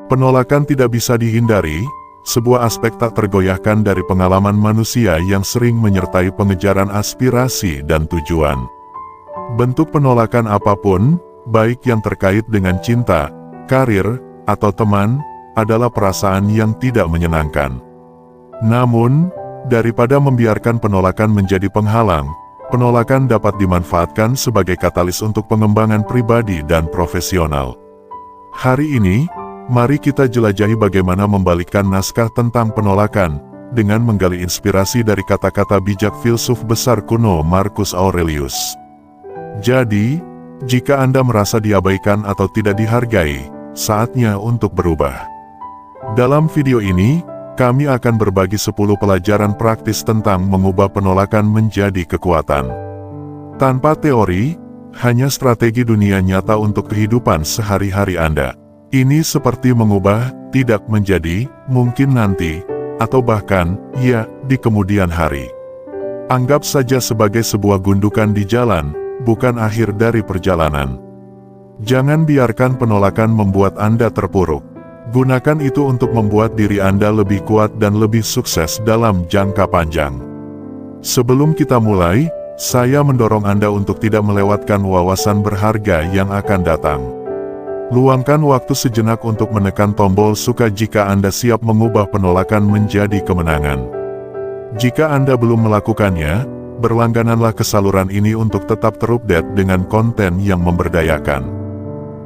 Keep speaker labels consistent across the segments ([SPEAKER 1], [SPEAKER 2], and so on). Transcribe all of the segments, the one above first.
[SPEAKER 1] Penolakan tidak bisa dihindari, sebuah aspek tak tergoyahkan dari pengalaman manusia yang sering menyertai pengejaran aspirasi dan tujuan. Bentuk penolakan apapun, baik yang terkait dengan cinta, karir, atau teman, adalah perasaan yang tidak menyenangkan. Namun, daripada membiarkan penolakan menjadi penghalang, penolakan dapat dimanfaatkan sebagai katalis untuk pengembangan pribadi dan profesional. Hari ini, mari kita jelajahi bagaimana membalikkan naskah tentang penolakan, dengan menggali inspirasi dari kata-kata bijak filsuf besar kuno Marcus Aurelius. Jadi, jika Anda merasa diabaikan atau tidak dihargai, saatnya untuk berubah. Dalam video ini, kami akan berbagi 10 pelajaran praktis tentang mengubah penolakan menjadi kekuatan. Tanpa teori, hanya strategi dunia nyata untuk kehidupan sehari-hari Anda. Ini seperti mengubah tidak menjadi, mungkin nanti, atau bahkan, ya, di kemudian hari. Anggap saja sebagai sebuah gundukan di jalan, bukan akhir dari perjalanan. Jangan biarkan penolakan membuat Anda terpuruk. Gunakan itu untuk membuat diri Anda lebih kuat dan lebih sukses dalam jangka panjang. Sebelum kita mulai, saya mendorong Anda untuk tidak melewatkan wawasan berharga yang akan datang. Luangkan waktu sejenak untuk menekan tombol suka jika Anda siap mengubah penolakan menjadi kemenangan. Jika Anda belum melakukannya, berlanggananlah ke saluran ini untuk tetap terupdate dengan konten yang memberdayakan.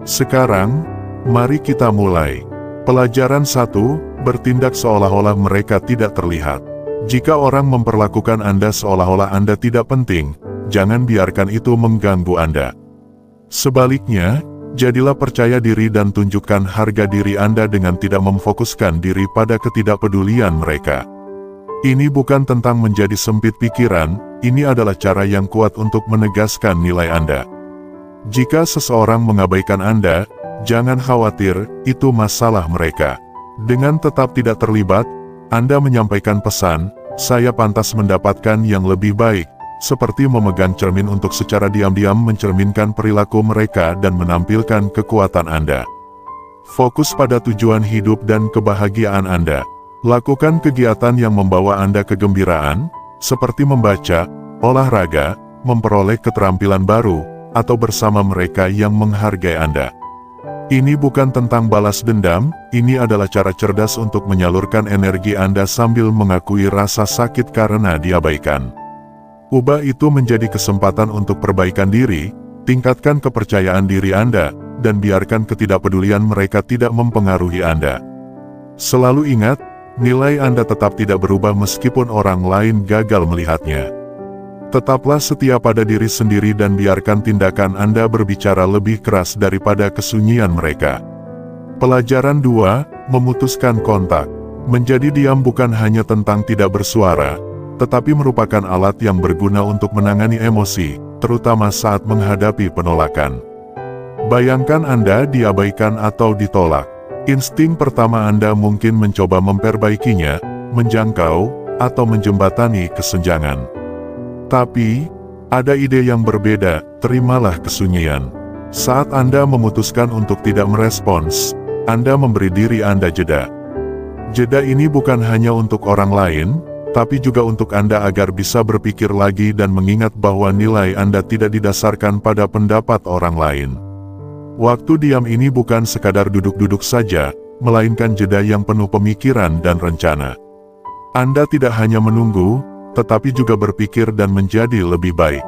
[SPEAKER 1] Sekarang, mari kita mulai. Pelajaran 1, bertindak seolah-olah mereka tidak terlihat. Jika orang memperlakukan Anda seolah-olah Anda tidak penting, jangan biarkan itu mengganggu Anda. Sebaliknya, jadilah percaya diri dan tunjukkan harga diri Anda dengan tidak memfokuskan diri pada ketidakpedulian mereka. Ini bukan tentang menjadi sempit pikiran, ini adalah cara yang kuat untuk menegaskan nilai Anda. Jika seseorang mengabaikan Anda, jangan khawatir, itu masalah mereka. Dengan tetap tidak terlibat, Anda menyampaikan pesan, saya pantas mendapatkan yang lebih baik, seperti memegang cermin untuk secara diam-diam mencerminkan perilaku mereka dan menampilkan kekuatan Anda. Fokus pada tujuan hidup dan kebahagiaan Anda. Lakukan kegiatan yang membawa Anda kegembiraan, seperti membaca, olahraga, memperoleh keterampilan baru, atau bersama mereka yang menghargai Anda. Ini bukan tentang balas dendam, ini adalah cara cerdas untuk menyalurkan energi Anda sambil mengakui rasa sakit karena diabaikan. Ubah itu menjadi kesempatan untuk perbaikan diri, tingkatkan kepercayaan diri Anda, dan biarkan ketidakpedulian mereka tidak mempengaruhi Anda. Selalu ingat, nilai Anda tetap tidak berubah meskipun orang lain gagal melihatnya. Tetaplah setia pada diri sendiri dan biarkan tindakan Anda berbicara lebih keras daripada kesunyian mereka. Pelajaran 2, memutuskan kontak. Menjadi diam bukan hanya tentang tidak bersuara, tetapi merupakan alat yang berguna untuk menangani emosi, terutama saat menghadapi penolakan. Bayangkan Anda diabaikan atau ditolak. Insting pertama Anda mungkin mencoba memperbaikinya, menjangkau, atau menjembatani kesenjangan. Tapi, ada ide yang berbeda, terimalah kesunyian. Saat Anda memutuskan untuk tidak merespons, Anda memberi diri Anda jeda. Jeda ini bukan hanya untuk orang lain, tapi juga untuk Anda agar bisa berpikir lagi dan mengingat bahwa nilai Anda tidak didasarkan pada pendapat orang lain. Waktu diam ini bukan sekadar duduk-duduk saja, melainkan jeda yang penuh pemikiran dan rencana. Anda tidak hanya menunggu, tetapi juga berpikir dan menjadi lebih baik.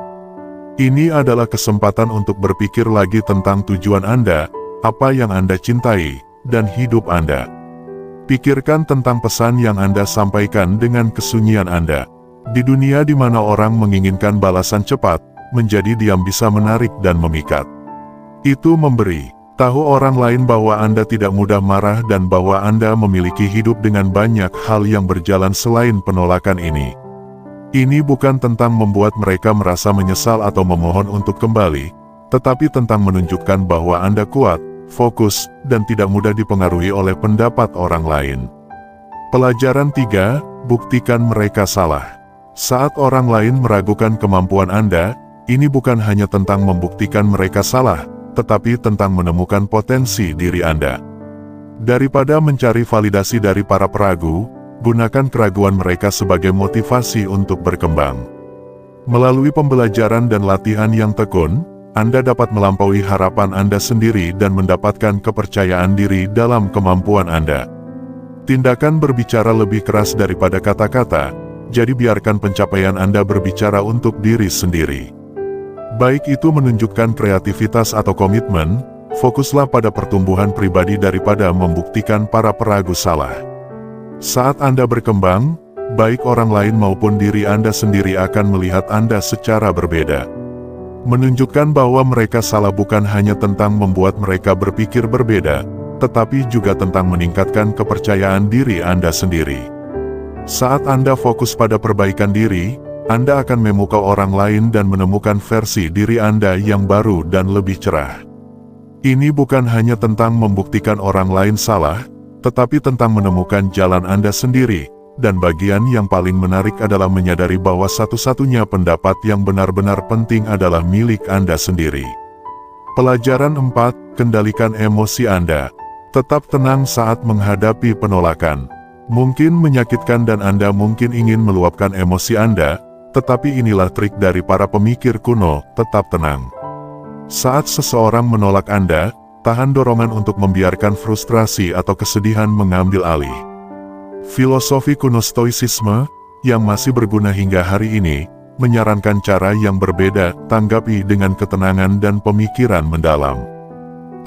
[SPEAKER 1] Ini adalah kesempatan untuk berpikir lagi tentang tujuan Anda, apa yang Anda cintai, dan hidup Anda. Pikirkan tentang pesan yang Anda sampaikan dengan kesunyian Anda. Di dunia di mana orang menginginkan balasan cepat, menjadi diam bisa menarik dan memikat. Itu memberi tahu orang lain bahwa Anda tidak mudah marah dan bahwa Anda memiliki hidup dengan banyak hal yang berjalan selain penolakan ini. Ini bukan tentang membuat mereka merasa menyesal atau memohon untuk kembali, tetapi tentang menunjukkan bahwa Anda kuat, fokus, dan tidak mudah dipengaruhi oleh pendapat orang lain. Pelajaran 3, buktikan mereka salah. Saat orang lain meragukan kemampuan Anda, ini bukan hanya tentang membuktikan mereka salah, tetapi tentang menemukan potensi diri Anda. Daripada mencari validasi dari para peragu, gunakan keraguan mereka sebagai motivasi untuk berkembang. Melalui pembelajaran dan latihan yang tekun, Anda dapat melampaui harapan Anda sendiri dan mendapatkan kepercayaan diri dalam kemampuan Anda. Tindakan berbicara lebih keras daripada kata-kata, jadi biarkan pencapaian Anda berbicara untuk diri sendiri. Baik itu menunjukkan kreativitas atau komitmen, fokuslah pada pertumbuhan pribadi daripada membuktikan para peragu salah. Saat Anda berkembang, baik orang lain maupun diri Anda sendiri akan melihat Anda secara berbeda. Menunjukkan bahwa mereka salah bukan hanya tentang membuat mereka berpikir berbeda, tetapi juga tentang meningkatkan kepercayaan diri Anda sendiri. Saat Anda fokus pada perbaikan diri, Anda akan memukau orang lain dan menemukan versi diri Anda yang baru dan lebih cerah. Ini bukan hanya tentang membuktikan orang lain salah, tetapi tentang menemukan jalan Anda sendiri. Dan bagian yang paling menarik adalah menyadari bahwa satu-satunya pendapat yang benar-benar penting adalah milik Anda sendiri. Pelajaran 4, kendalikan emosi Anda. Tetap tenang saat menghadapi penolakan. Mungkin menyakitkan dan Anda mungkin ingin meluapkan emosi Anda, tetapi inilah trik dari para pemikir kuno, tetap tenang. Saat seseorang menolak Anda, tahan dorongan untuk membiarkan frustrasi atau kesedihan mengambil alih. Filosofi kuno Stoicisme, yang masih berguna hingga hari ini, menyarankan cara yang berbeda, tanggapi dengan ketenangan dan pemikiran mendalam.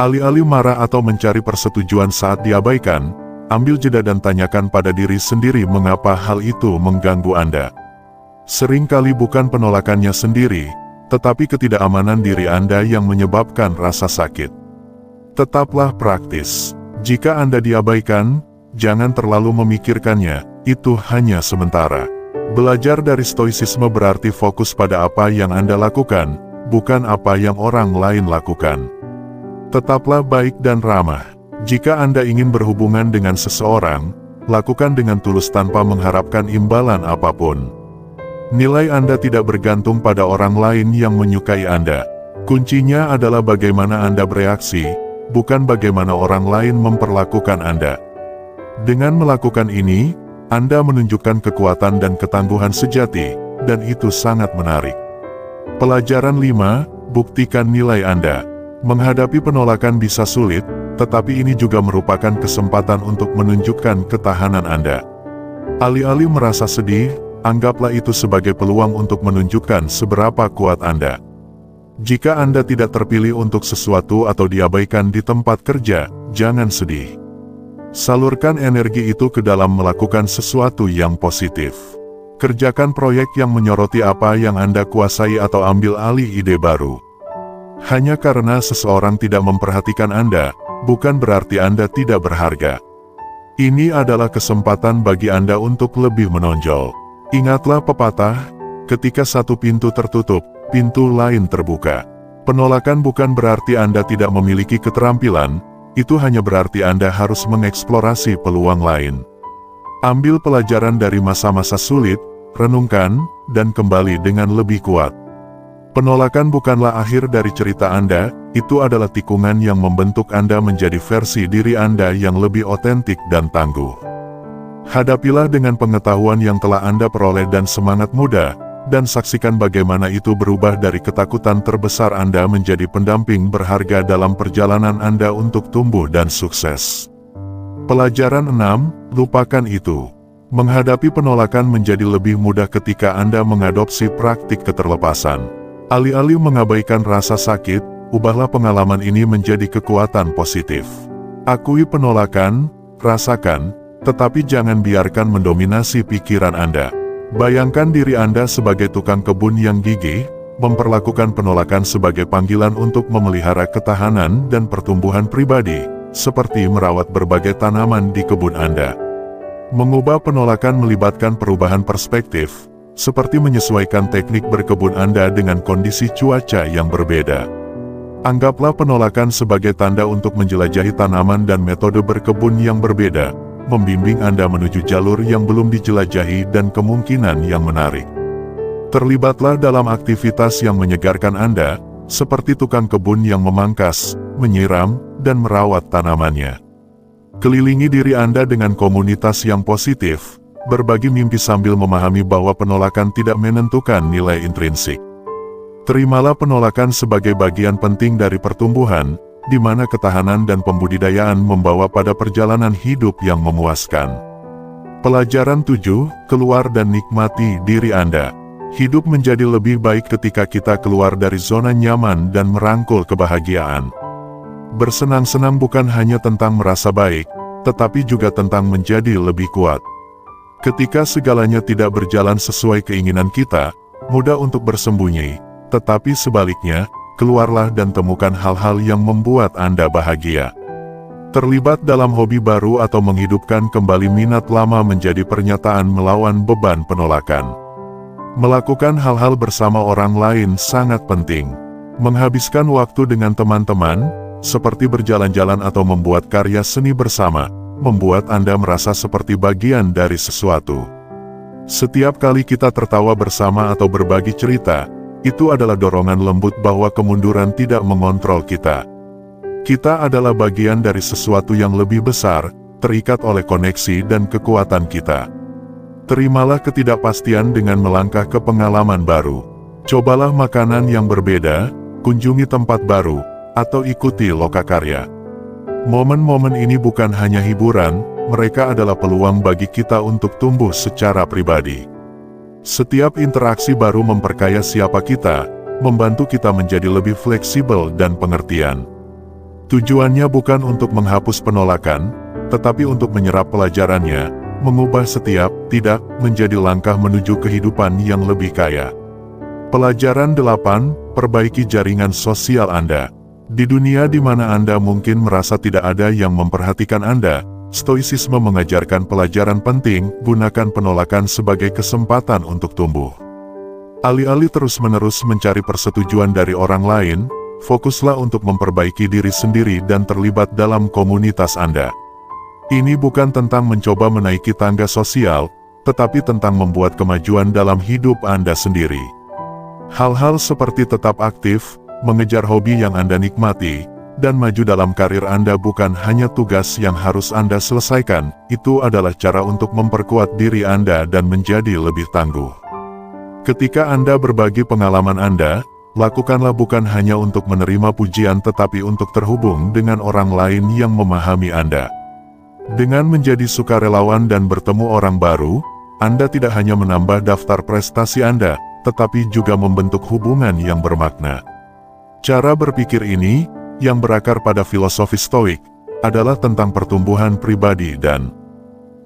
[SPEAKER 1] Alih-alih marah atau mencari persetujuan saat diabaikan, ambil jeda dan tanyakan pada diri sendiri mengapa hal itu mengganggu Anda. Seringkali bukan penolakannya sendiri, tetapi ketidakamanan diri Anda yang menyebabkan rasa sakit. Tetaplah praktis. Jika Anda diabaikan, jangan terlalu memikirkannya, itu hanya sementara. Belajar dari stoicisme berarti fokus pada apa yang Anda lakukan, bukan apa yang orang lain lakukan. Tetaplah baik dan ramah. Jika Anda ingin berhubungan dengan seseorang, lakukan dengan tulus tanpa mengharapkan imbalan apapun. Nilai Anda tidak bergantung pada orang lain yang menyukai Anda. Kuncinya adalah bagaimana Anda bereaksi, bukan bagaimana orang lain memperlakukan Anda. Dengan melakukan ini, Anda menunjukkan kekuatan dan ketangguhan sejati, dan itu sangat menarik. Pelajaran 5, buktikan nilai Anda. Menghadapi penolakan bisa sulit, tetapi ini juga merupakan kesempatan untuk menunjukkan ketahanan Anda. Alih-alih merasa sedih, anggaplah itu sebagai peluang untuk menunjukkan seberapa kuat Anda. Jika Anda tidak terpilih untuk sesuatu atau diabaikan di tempat kerja, jangan sedih. Salurkan energi itu ke dalam melakukan sesuatu yang positif. Kerjakan proyek yang menyoroti apa yang Anda kuasai atau ambil alih ide baru. Hanya karena seseorang tidak memperhatikan Anda, bukan berarti Anda tidak berharga. Ini adalah kesempatan bagi Anda untuk lebih menonjol. Ingatlah pepatah, ketika satu pintu tertutup, pintu lain terbuka. Penolakan bukan berarti Anda tidak memiliki keterampilan, itu hanya berarti Anda harus mengeksplorasi peluang lain. Ambil pelajaran dari masa-masa sulit, renungkan, dan kembali dengan lebih kuat. Penolakan bukanlah akhir dari cerita Anda, itu adalah tikungan yang membentuk Anda menjadi versi diri Anda yang lebih otentik dan tangguh. Hadapilah dengan pengetahuan yang telah Anda peroleh dan semangat muda, dan saksikan bagaimana itu berubah dari ketakutan terbesar Anda menjadi pendamping berharga dalam perjalanan Anda untuk tumbuh dan sukses. Pelajaran 6, lupakan itu. Menghadapi penolakan menjadi lebih mudah ketika Anda mengadopsi praktik keterlepasan. Alih-alih mengabaikan rasa sakit, ubahlah pengalaman ini menjadi kekuatan positif. Akui penolakan, rasakan, tetapi jangan biarkan mendominasi pikiran Anda. Bayangkan diri Anda sebagai tukang kebun yang gigih, memperlakukan penolakan sebagai panggilan untuk memelihara ketahanan dan pertumbuhan pribadi, seperti merawat berbagai tanaman di kebun Anda. Mengubah penolakan melibatkan perubahan perspektif, seperti menyesuaikan teknik berkebun Anda dengan kondisi cuaca yang berbeda. Anggaplah penolakan sebagai tanda untuk menjelajahi tanaman dan metode berkebun yang berbeda, membimbing Anda menuju jalur yang belum dijelajahi dan kemungkinan yang menarik. Terlibatlah dalam aktivitas yang menyegarkan Anda, seperti tukang kebun yang memangkas, menyiram, dan merawat tanamannya. Kelilingi diri Anda dengan komunitas yang positif, berbagi mimpi sambil memahami bahwa penolakan tidak menentukan nilai intrinsik. Terimalah penolakan sebagai bagian penting dari pertumbuhan, di mana ketahanan dan pembudidayaan membawa pada perjalanan hidup yang memuaskan. Pelajaran 7, keluar dan nikmati diri Anda. Hidup menjadi lebih baik ketika kita keluar dari zona nyaman dan merangkul kebahagiaan. Bersenang-senang bukan hanya tentang merasa baik, tetapi juga tentang menjadi lebih kuat. Ketika segalanya tidak berjalan sesuai keinginan kita, mudah untuk bersembunyi, tetapi sebaliknya, keluarlah dan temukan hal-hal yang membuat Anda bahagia. Terlibat dalam hobi baru atau menghidupkan kembali minat lama menjadi pernyataan melawan beban penolakan. Melakukan hal-hal bersama orang lain sangat penting. Menghabiskan waktu dengan teman-teman, seperti berjalan-jalan atau membuat karya seni bersama, membuat Anda merasa seperti bagian dari sesuatu. Setiap kali kita tertawa bersama atau berbagi cerita, itu adalah dorongan lembut bahwa kemunduran tidak mengontrol kita. Kita adalah bagian dari sesuatu yang lebih besar, terikat oleh koneksi dan kekuatan kita. Terimalah ketidakpastian dengan melangkah ke pengalaman baru. Cobalah makanan yang berbeda, kunjungi tempat baru, atau ikuti lokakarya. Momen-momen ini bukan hanya hiburan, mereka adalah peluang bagi kita untuk tumbuh secara pribadi. Setiap interaksi baru memperkaya siapa kita, membantu kita menjadi lebih fleksibel dan pengertian. Tujuannya bukan untuk menghapus penolakan, tetapi untuk menyerap pelajarannya, mengubah setiap tidak menjadi langkah menuju kehidupan yang lebih kaya. Pelajaran 8, perbaiki jaringan sosial Anda. Di dunia di mana Anda mungkin merasa tidak ada yang memperhatikan Anda, Stoicisme mengajarkan pelajaran penting, gunakan penolakan sebagai kesempatan untuk tumbuh. Alih-alih terus-menerus mencari persetujuan dari orang lain, fokuslah untuk memperbaiki diri sendiri dan terlibat dalam komunitas Anda. Ini bukan tentang mencoba menaiki tangga sosial, tetapi tentang membuat kemajuan dalam hidup Anda sendiri. Hal-hal seperti tetap aktif, mengejar hobi yang Anda nikmati, dan maju dalam karir Anda bukan hanya tugas yang harus Anda selesaikan, itu adalah cara untuk memperkuat diri Anda dan menjadi lebih tangguh. Ketika Anda berbagi pengalaman Anda, lakukanlah bukan hanya untuk menerima pujian tetapi untuk terhubung dengan orang lain yang memahami Anda. Dengan menjadi sukarelawan dan bertemu orang baru, Anda tidak hanya menambah daftar prestasi Anda, tetapi juga membentuk hubungan yang bermakna. Cara berpikir ini, yang berakar pada filosofi Stoik, adalah tentang pertumbuhan pribadi dan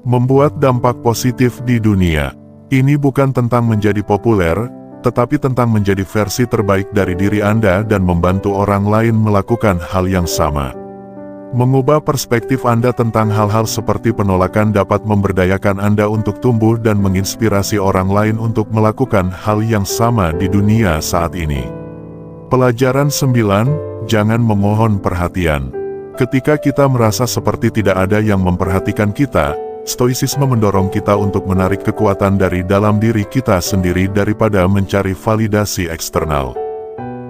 [SPEAKER 1] membuat dampak positif di dunia. Ini bukan tentang menjadi populer, tetapi tentang menjadi versi terbaik dari diri Anda dan membantu orang lain melakukan hal yang sama. Mengubah perspektif Anda tentang hal-hal seperti penolakan dapat memberdayakan Anda untuk tumbuh dan menginspirasi orang lain untuk melakukan hal yang sama di dunia saat ini. Pelajaran 9, jangan memohon perhatian. Ketika kita merasa seperti tidak ada yang memperhatikan kita, Stoicisme mendorong kita untuk menarik kekuatan dari dalam diri kita sendiri daripada mencari validasi eksternal.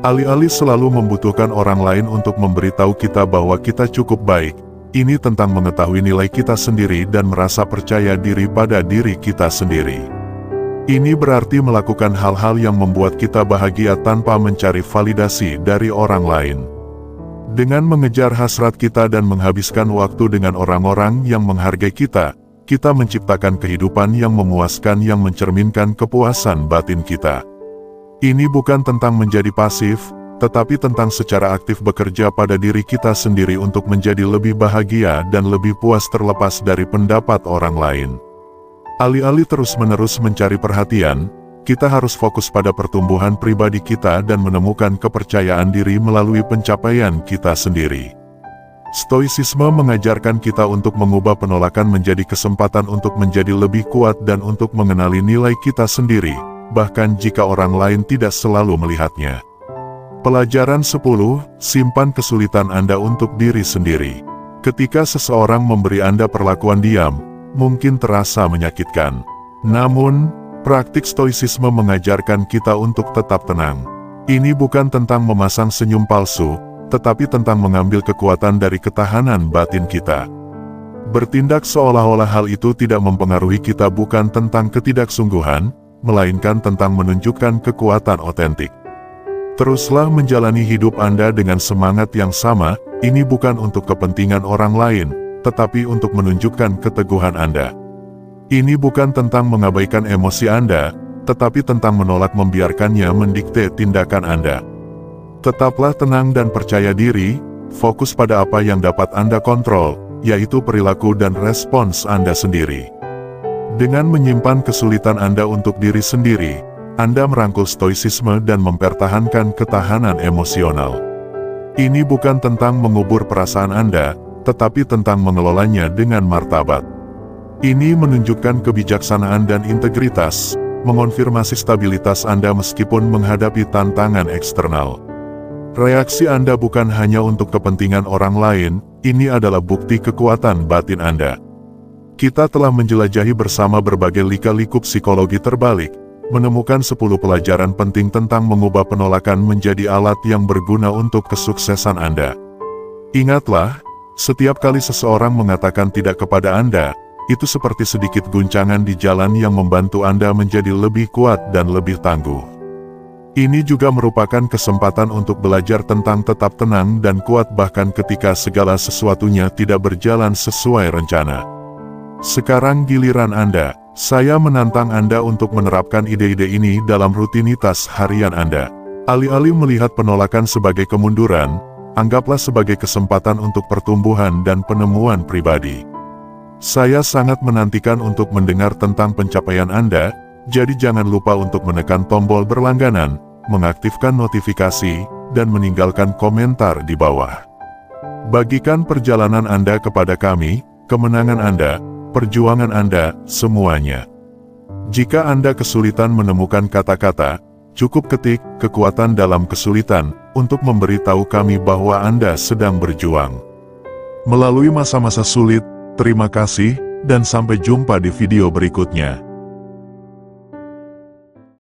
[SPEAKER 1] Alih-alih selalu membutuhkan orang lain untuk memberitahu kita bahwa kita cukup baik, ini tentang mengetahui nilai kita sendiri dan merasa percaya diri pada diri kita sendiri. Ini berarti melakukan hal-hal yang membuat kita bahagia tanpa mencari validasi dari orang lain. Dengan mengejar hasrat kita dan menghabiskan waktu dengan orang-orang yang menghargai kita, kita menciptakan kehidupan yang memuaskan yang mencerminkan kepuasan batin kita. Ini bukan tentang menjadi pasif, tetapi tentang secara aktif bekerja pada diri kita sendiri untuk menjadi lebih bahagia dan lebih puas terlepas dari pendapat orang lain. Alih-alih terus-menerus mencari perhatian, kita harus fokus pada pertumbuhan pribadi kita dan menemukan kepercayaan diri melalui pencapaian kita sendiri. Stoicisme mengajarkan kita untuk mengubah penolakan menjadi kesempatan untuk menjadi lebih kuat dan untuk mengenali nilai kita sendiri, bahkan jika orang lain tidak selalu melihatnya. Pelajaran 10, simpan kesulitan Anda untuk diri sendiri. Ketika seseorang memberi Anda perlakuan diam, mungkin terasa menyakitkan. Namun, praktik stoicisme mengajarkan kita untuk tetap tenang. Ini bukan tentang memasang senyum palsu, tetapi tentang mengambil kekuatan dari ketahanan batin kita. Bertindak seolah-olah hal itu tidak mempengaruhi kita bukan tentang ketidaksungguhan, melainkan tentang menunjukkan kekuatan otentik. Teruslah menjalani hidup Anda dengan semangat yang sama, ini bukan untuk kepentingan orang lain, tetapi untuk menunjukkan keteguhan Anda. Ini bukan tentang mengabaikan emosi Anda, tetapi tentang menolak membiarkannya mendikte tindakan Anda. Tetaplah tenang dan percaya diri, fokus pada apa yang dapat Anda kontrol, yaitu perilaku dan respons Anda sendiri. Dengan menyimpan kesulitan Anda untuk diri sendiri, Anda merangkul stoicisme dan mempertahankan ketahanan emosional. Ini bukan tentang mengubur perasaan Anda, tetapi tentang mengelolanya dengan martabat. Ini menunjukkan kebijaksanaan dan integritas, mengonfirmasi stabilitas Anda meskipun menghadapi tantangan eksternal. Reaksi Anda bukan hanya untuk kepentingan orang lain, ini adalah bukti kekuatan batin Anda. Kita telah menjelajahi bersama berbagai lika-liku psikologi terbalik, menemukan 10 pelajaran penting tentang mengubah penolakan menjadi alat yang berguna untuk kesuksesan Anda. Ingatlah, setiap kali seseorang mengatakan tidak kepada Anda, itu seperti sedikit guncangan di jalan yang membantu Anda menjadi lebih kuat dan lebih tangguh. Ini juga merupakan kesempatan untuk belajar tentang tetap tenang dan kuat bahkan ketika segala sesuatunya tidak berjalan sesuai rencana. Sekarang giliran Anda. Saya menantang Anda untuk menerapkan ide-ide ini dalam rutinitas harian Anda. Alih-alih melihat penolakan sebagai kemunduran, anggaplah sebagai kesempatan untuk pertumbuhan dan penemuan pribadi. Saya sangat menantikan untuk mendengar tentang pencapaian Anda, jadi jangan lupa untuk menekan tombol berlangganan, mengaktifkan notifikasi, dan meninggalkan komentar di bawah. Bagikan perjalanan Anda kepada kami, kemenangan Anda, perjuangan Anda, semuanya. Jika Anda kesulitan menemukan kata-kata, cukup ketik "kekuatan dalam kesulitan" untuk memberitahu kami bahwa Anda sedang berjuang. Melalui masa-masa sulit, terima kasih, dan sampai jumpa di video berikutnya.